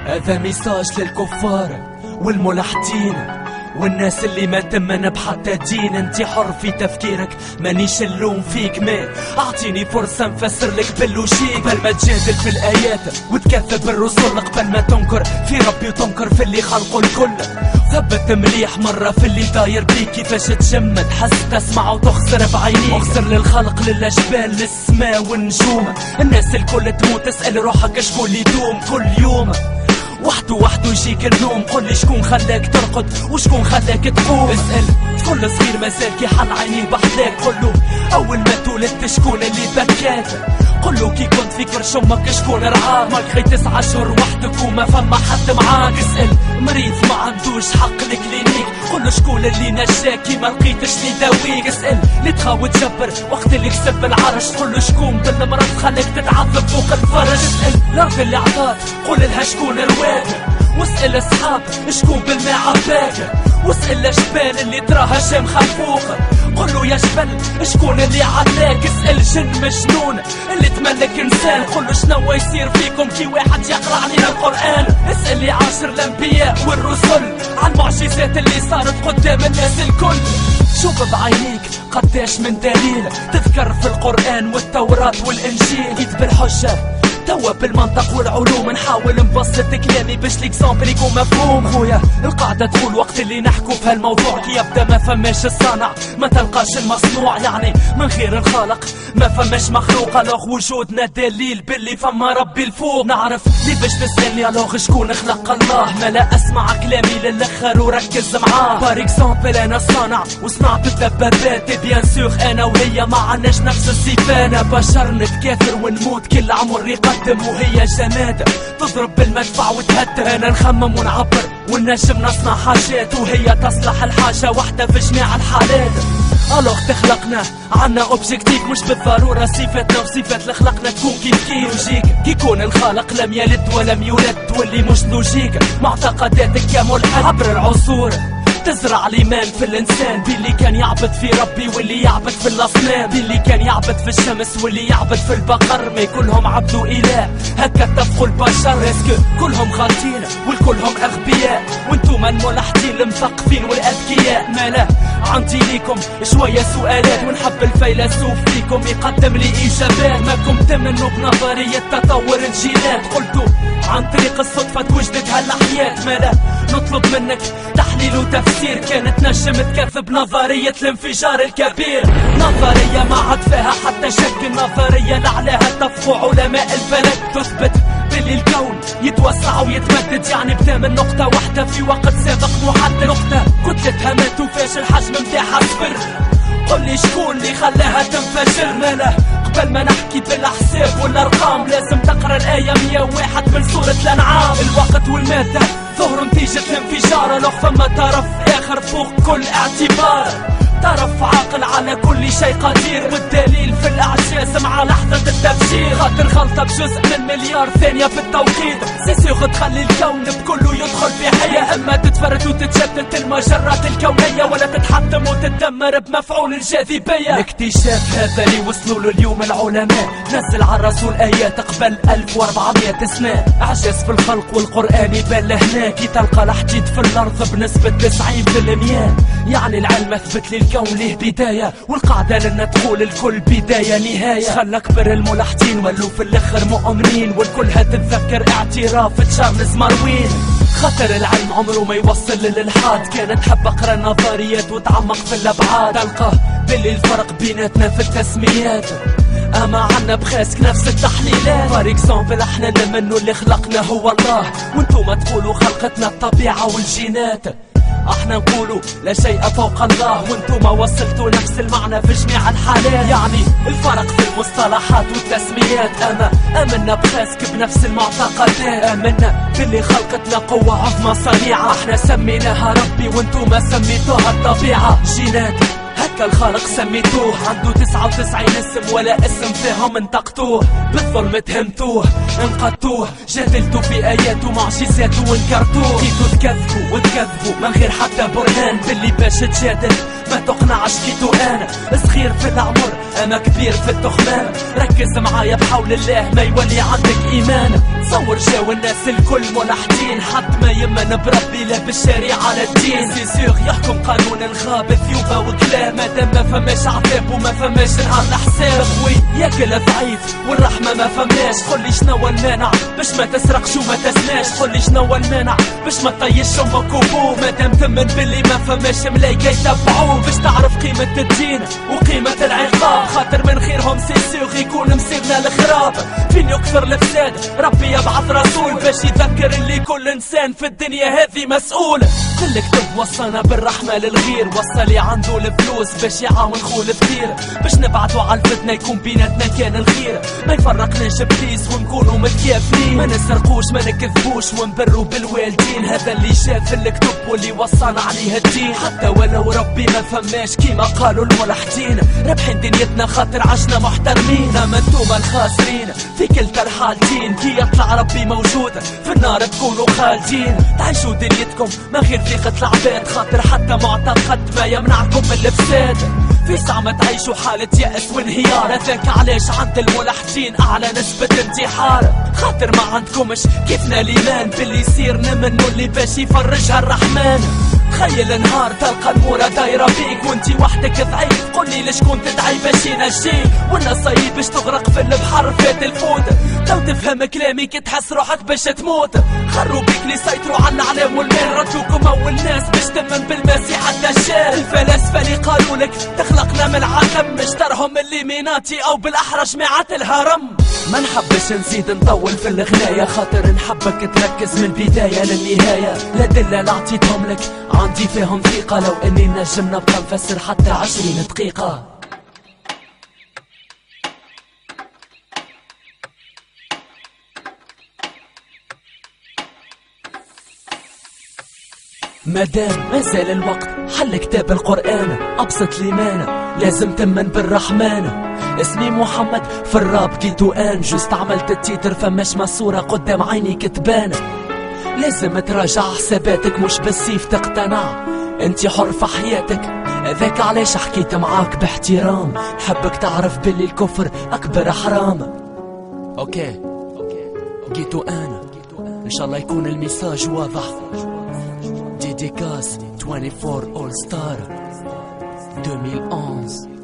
هذا ميساج للكفار والملحدين والناس اللي ما تمن بحتى دين. انت حر في تفكيرك مانيش اللوم فيك، ما اعطيني فرصة نفسر لك باللوجيك. قبل ما تجادل في الايات وتكذب الرسل، قبل ما تنكر في ربي وتنكر في اللي خلقه الكل. ثبت مليح مرة في اللي داير بيك، كيفاش تجمد حس تسمع وتخسر بعينيك. اخسر للخلق للاشبال للسماء والنجوم، الناس الكل تموت اسأل روحك شكون اللي يدوم كل يوم. وحده وحده يجيك النوم، قل لي شكون خلاك ترقد وشكون خلاك تقوم. اسأل كل صغير مازال كي حل عينيه بحذاك، قله اول ما تولدت شكون اللي بكاك. قله كي كنت في كرش امك شكون رعاك، ماكري 9 اشهر وحدك وما فما حد معاك. اسأل مريض ما عندوش حق الكلينيك، قله شكون اللي نجاك كي ما لقيتش اللي يداويك. اسأل اللي تخاوي تجبر وقت اللي كسب العرش، قله شكون بالمرض خلاك تتعذب فوق الفرش. اسأل الارض اللي عطاك قول لها شكون رواك، واسأل اصحاب شكون بالماء عباك. واسأل الجبال اللي تراها شامخة فوق، قلو يا جبل شكون اللي عداك. اسأل جن مجنون اللي تملك انسان، قلو شنو يصير فيكم كي واحد يقرا علينا القرآن. اسأل اللي عاشر الانبياء والرسل عن المعجزات اللي صارت قدام الناس الكل. شوف بعينيك قداش من دليل تذكر في القرآن والتوراة والانجيل. جيت بالحجة توا بالمنطق والعلوم، نحاول نبسط كلامي باش ليكزامبل يكون مفهوم. خويا القاعدة تقول وقت اللي نحكوا في هالموضوع كي يبدا ما فماش الصانع ما تلقاش المصنوع، يعني من غير الخالق ما فماش مخلوق. الوغ وجودنا دليل باللي فما ربي الفوق. نعرف لي باش تسألني الوغ شكون خلق الله، ما لا اسمع كلامي للاخر وركز معاه. بار اكزامبل انا صانع وصنعت الدبابات، بيان سور انا وهي ما عناش نفس الصفات. انا بشر نتكاثر ونموت كل عمر يقدم، وهي جماد تضرب بالمدفع وتهدم. انا نخمم ونعبر ونجم نصنع حاجات، وهي تصلح الحاجة واحدة في جميع الحالات. الوغ تخلقنا عنا اوبجيكتيف، مش بالضرورة صفاتنا وصفات اللي خلقنا تكون كيف لوجيك. كي يكون الخالق لم يلد ولم يولد واللي مش لوجيك، معتقداتك يا ملحد عبر العصور تزرع الايمان في الانسان، باللي كان يعبد في ربي واللي يعبد في الاصنام، باللي كان يعبد في الشمس واللي يعبد في البقر. ما كلهم عبدوا اله هكا اتفقوا البشر. اسكو كلهم غالطين والكلهم اغبياء، وانتم الملحدين المثقفين والاذكياء. ما لا عندي ليكم شويه سؤالات، ونحب الفيلسوف فيكم يقدم لي اجابات. ماكم تمنوا بنظريه تطور الجينات، قلتوا عن طريق الصدفه توجدت هالاحيات. ما لا نطلب منك تحليل وتفسير، كانت نجم تكذب نظرية الانفجار الكبير. نظرية ما عاد فيها حتى شك، النظرية لعلها اتفقوا علماء الفلك، تثبت باللي الكون يتوسع ويتمدد، يعني بدا من نقطة واحدة في وقت سابق محدد. نقطة كتلتها ما توفاش الحجم متاعها صفر، قل لي شكون اللي خلاها تنفجر. ماله قبل ما نحكي بالاحساب والارقام لازم تقرا الآية 101 من سورة الانعام. الوقت والمادة ظهر نتيجة الانفجار، لو فما طرف اخر فوق كل اعتبار. طرف عاقل على كل شيء قدير، والدليل في الاعجاز مع لحظة التفجير. خاطر غلطة بجزء من مليار ثانية في التوقيت سيسيغ تخلي الكون بكله يدخل في حياة. اما تتفرد وتتشتت المجرات الكونية، ولا تتحطم وتتدمر بمفعول الجاذبية. الاكتشاف هذا اللي وصلوا له اليوم العلماء، نزل على الرسول ايات قبل 1400 سنة. اعجاز في الخلق والقرآن يبان لهنا، كي تلقى الحديد في الارض بنسبة 90%، يعني العلم اثبت لي الكون له بداية، والقاعدة لنا تقول الكل بداية نهاية. خلى كبر الملحدين ولوا في الاخر مؤمنين، والكل هتتذكر اعتراف تشارلز ماروين. خاطر العلم عمره ما يوصل للالحاد، كانت تحب اقرا النظريات وتعمق في الابعاد. تلقى باللي الفرق بيناتنا في التسميات، اما عنا بخاسك نفس التحليلات. فار اكزامبل احنا نمنوا اللي خلقنا هو الله، وانتم تقولوا خلقتنا الطبيعة والجينات. احنا نقولوا لا شيء فوق الله، وانتم وصلتوا نفس المعنى في جميع الحالات. يعني الفرق في المصطلحات والتسميات، اما امنا بخاسك بنفس المعتقدات. امنا باللي خلقتنا قوة عظمى صنيعة، احنا سميناها ربي وانتم سميتوها الطبيعة. جينات هكا الخالق سميتوه، عنده 99 اسم ولا اسم فيهم انطقتوه. بالظلم تهمتوه انقذتوه، جادلتوا في ايات ومعجزات وانكرتوه. جيتوا تكذبوا وتكذبوا من غير حتى برهان، باللي باش تجادل ما تقنعش كيتو انا. صغير في العمر انا كبير في التخمام، ركز معايا بحول الله ما يولي عندك ايمان. تصور جاو الناس الكل ملحدين حد ما يمن بربي لا بالشريعة على الدين. سي سيغ يحكم قانون الغاب ثيوبة وكلام مادام ما فماش عذاب وما فماش نهار الحساب. خوي ياكل ضعيف والرحمة ما فماش. قولي شنو المانع باش ما تسرقش وما تسناش. قولي شنو المانع باش ما تطيش امك وبوه مادام تمن باللي ما فماش ملايكة يتبعوه. باش تعرف قيمة الدين وقيمة العقاب خاطر من خيرهم سي سيغ يكون مصيرنا الخراب. فين يكثر الفساد ربي يبعث رسول باش يذكر اللي كل انسان في الدنيا هذه مسؤول. الكتب وصانا بالرحمة للغير وصى لي عنده الفلوس باش يعاون خو الفقير. باش نبعدو على الفتنة يكون بيناتنا كان الخير. ما يفرقناش ابليس ونكونوا متكافلين. ما نسرقوش ما نكذبوش ونبروا بالوالدين. هذا اللي شاف الكتب واللي وصانا عليه الدين. حتى ولو ربي ما فماش كيما قالوا الملحدين رابحين دنيتنا خاطر عشنا محترمين. اما انتوما الخاسرين في كلتا الحالتين. كي يطلع ربي موجود في النار تكونوا خالدين. تعيشوا دنيتكم ما غير ثقة العباد خاطر حتى معتقد ما يمنعكم من الفساد. في ساعة ما تعيشوا حالة يأس وانهيار. هذاك علاش عند الملحدين أعلى نسبة انتحار خاطر ما عندكمش كيفنا الإيمان باللي يصير نمنو اللي باش يفرجها الرحمن. تخيل نهار تلقى المورة دايرة بيك وانتي وحدك ضعيف. قولي ليش كنت تدعي باش ينجيك ولا صعيب باش تغرق في البحر فات الفوت. لو تفهم كلامي كي تحس روحك باش تموت. خروا بيك اللي سيطروا على العلام والمال. ردوكم اول ناس باش تمن بالمسيح الدجال. الفلاسفة اللي قالوا لك تخلقنا من العدم اشترهم الليميناتي او بالاحرى جماعة الهرم. ما نحبش نزيد نطول في الغناية خاطر نحبك تركز من البداية للنهاية. لا دلة عطيتهم لك عندي فيهم ثقة لو اني نجم نبقى نفسر حتى 20 دقيقة. مادام مازال الوقت حل كتاب القرآن أبسط ليمانة لازم تمن بالرحمن. اسمي محمد في الراب كيتو ان جوست عملت التيتر فماش مصورة قدام عيني كتبانة. لازم تراجع حساباتك مش بالسيف تقتنع. انتي حر في حياتك ذاك علاش حكيت معاك باحترام. حبك تعرف باللي الكفر أكبر حرام. اوكي جيتو انا ان شاء الله يكون الميساج واضح. ديديكاس 24 All Star 2011.